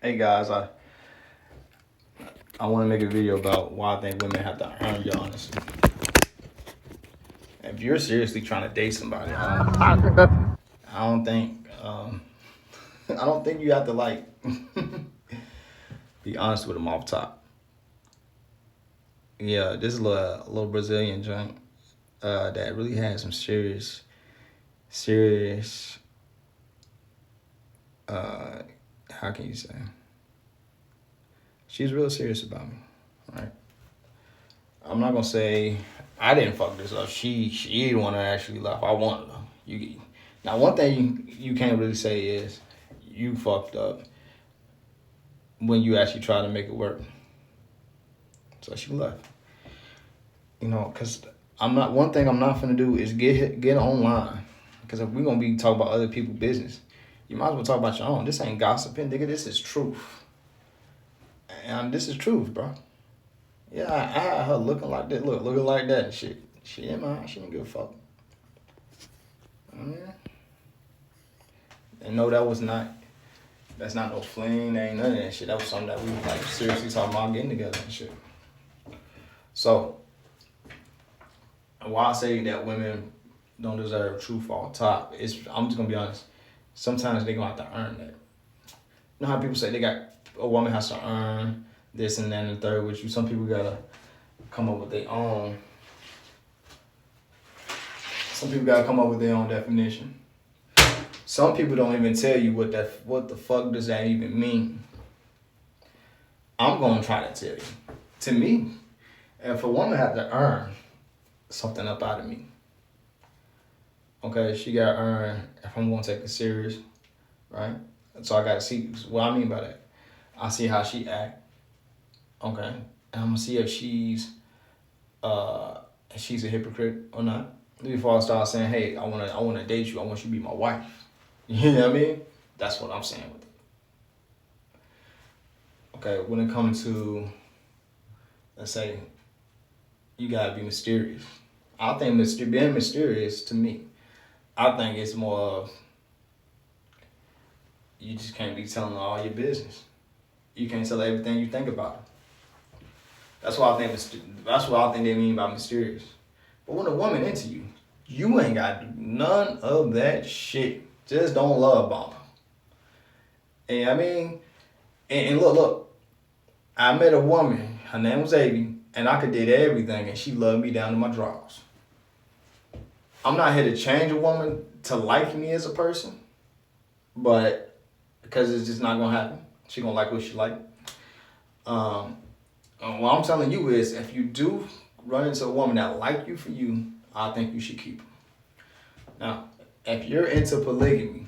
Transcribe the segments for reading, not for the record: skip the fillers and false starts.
Hey guys, I want to make a video about why I think women have to earn your honesty. If you're seriously trying to date somebody, I don't think I don't think you have to like be honest with them off top. Yeah, this is a little Brazilian joint that really has some serious. Uh, how can you say? She's real serious about me, right? I'm not gonna say I didn't fuck this up. She the one that actually left. I wanted her. You now one thing you can't really say is you fucked up when you actually try to make it work. So she left. Cause I'm not one thing I'm not gonna do is get online. Cause if we're gonna be talking about other people's business, you might as well talk about your own. This ain't gossiping, nigga. This is truth. And this is truth, bro. Yeah, I had her looking like that, looking like that and shit. She didn't mind. She didn't give a fuck. Mm. And no, that's not no fling, that ain't none of that shit. That was something that we like seriously talking about getting together and shit. So, why I say that women don't deserve truth off top is, I'm just gonna be honest, sometimes they gonna have to earn that. You know how people say a woman has to earn this and that and the third with you? Some people gotta come up with their own. Some people gotta come up with their own definition. Some people don't even tell you what the fuck does that even mean. I'm gonna try to tell you. To me, if a woman had to earn something up out of me, okay, she gotta earn if I'm gonna take it serious, right? So I gotta see what I mean by that. I see how she act, okay, and I'm gonna see if she's a hypocrite or not. Before I start saying, hey, I wanna date you, I want you to be my wife. You know what I mean? That's what I'm saying with it. Okay, when it comes to, let's say, you gotta be mysterious. I think being mysterious to me, I think it's more of you just can't be telling all your business. You can't tell everything you think about it. That's what I think they mean by mysterious. But when a woman into you, you ain't gotta do none of that shit. Just don't love bomb her. And I mean, and look, I met a woman, her name was Avy, and I could did everything, and she loved me down to my drawers. I'm not here to change a woman to like me as a person, but because it's just not gonna happen. She gonna like what she like. What I'm telling you is, if you do run into a woman that like you for you, I think you should keep her. Now, if you're into polygamy,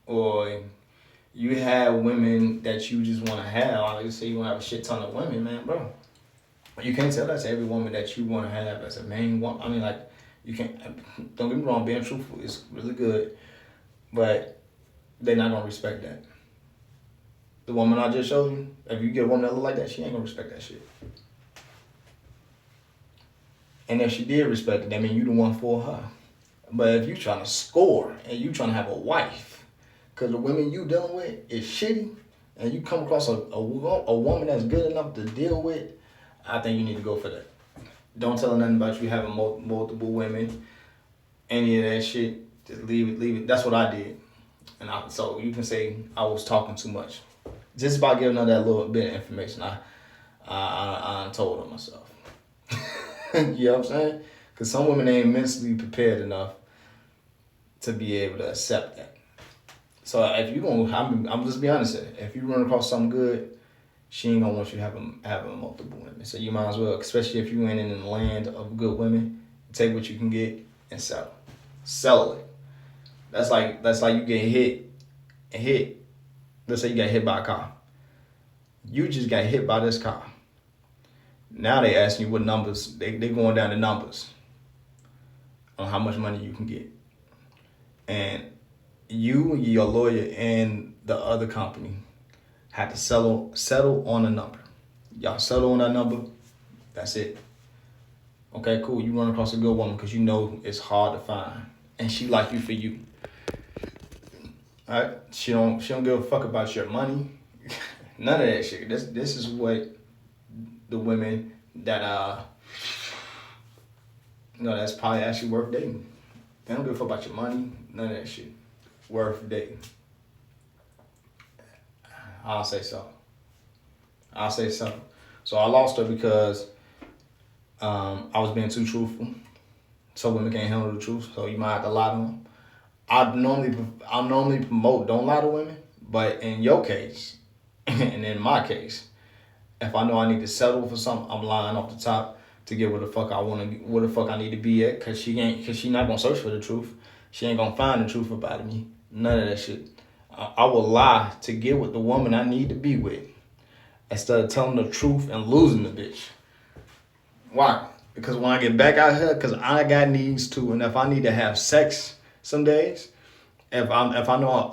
or you have women that you just want to have, like you say you want to have a shit ton of women, man, bro. You can't tell that to every woman that you want to have as a main one. I mean, like, you can't, don't get me wrong, being truthful is really good, but they're not going to respect that. The woman I just showed you, if you get a woman that look like that, she ain't going to respect that shit. And if she did respect it, that means you the one for her. But if you trying to score and you trying to have a wife, because the women you dealing with is shitty, and you come across a woman that's good enough to deal with, I think you need to go for that. Don't tell her nothing about you having multiple women, any of that shit. Just leave it. That's what I did. So you can say I was talking too much. Just by giving her that little bit of information, I told her myself. You know what I'm saying? Because some women ain't mentally prepared enough to be able to accept that. So if you gonna, I'm just be honest here. If you run across something good, she ain't gonna want you having multiple women. So you might as well, especially if you ain't in the land of good women, take what you can get and sell it. That's like you get hit. Let's say you got hit by a car. You just got hit by this car. Now they asking you what numbers, they going down the numbers on how much money you can get. And you, your lawyer, and the other company had to settle on a number. Y'all settle on that number, that's it. Okay, cool. You run across a good woman because you know it's hard to find. And she like you for you. Alright? She don't give a fuck about your money. None of that shit. This is what the women that that's probably actually worth dating. They don't give a fuck about your money. None of that shit. Worth dating. I'll say so. I'll say so. So I lost her because I was being too truthful. So women can't handle the truth. So you might have to lie to them. I normally promote don't lie to women, but in your case, and in my case, if I know I need to settle for something, I'm lying off the top to get where the fuck I need to be at, cause she not gonna search for the truth. She ain't gonna find the truth about me. None of that shit. I will lie to get with the woman I need to be with, instead of telling the truth and losing the bitch. Why? Because when I get back out here, cause I got needs too, and if I need to have sex some days, if I know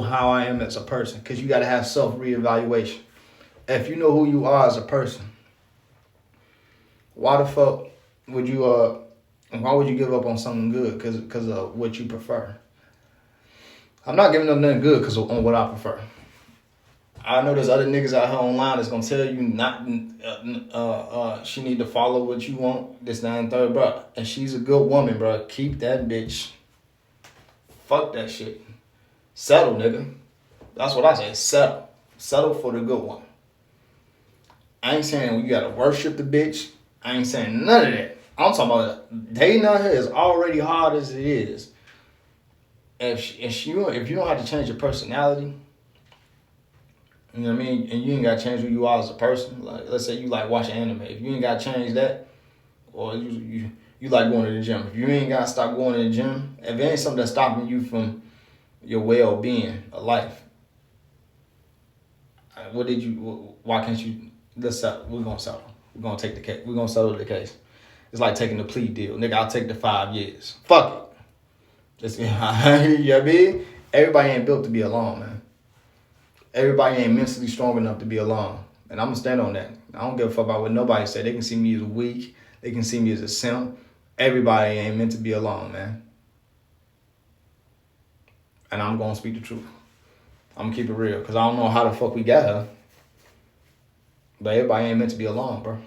how I am as a person, because you got to have self reevaluation. If you know who you are as a person, why the fuck would you why would you give up on something good because of what you prefer? I'm not giving up nothing good because on what I prefer. I know there's other niggas out here online that's gonna tell you not she need to follow what you want, this, that, and third, bro. And she's a good woman, bro. Keep that bitch. Fuck that shit. Settle, nigga. That's what I say. Settle. Settle for the good one. I ain't saying you gotta worship the bitch. I ain't saying none of that. I'm talking about dating out here is already hard as it is. If you don't have to change your personality, you know what I mean, and you ain't got to change who you are as a person. Like, let's say you like watching anime. If you ain't got to change that, or you like going to the gym. If you ain't got to stop going to the gym, if it ain't something that's stopping you from your well-being of life, why can't you, we're going to settle. We're going to take the case. We're going to settle the case. It's like taking the plea deal. Nigga, I'll take the 5 years. Fuck it. You know what I mean? Everybody ain't built to be alone, man. Everybody ain't mentally strong enough to be alone. And I'm going to stand on that. I don't give a fuck about what nobody say. They can see me as weak. They can see me as a simp. Everybody ain't meant to be alone, man. And I'm going to speak the truth. I'm going to keep it real. Because I don't know how the fuck we got her. But everybody ain't meant to be alone, bro.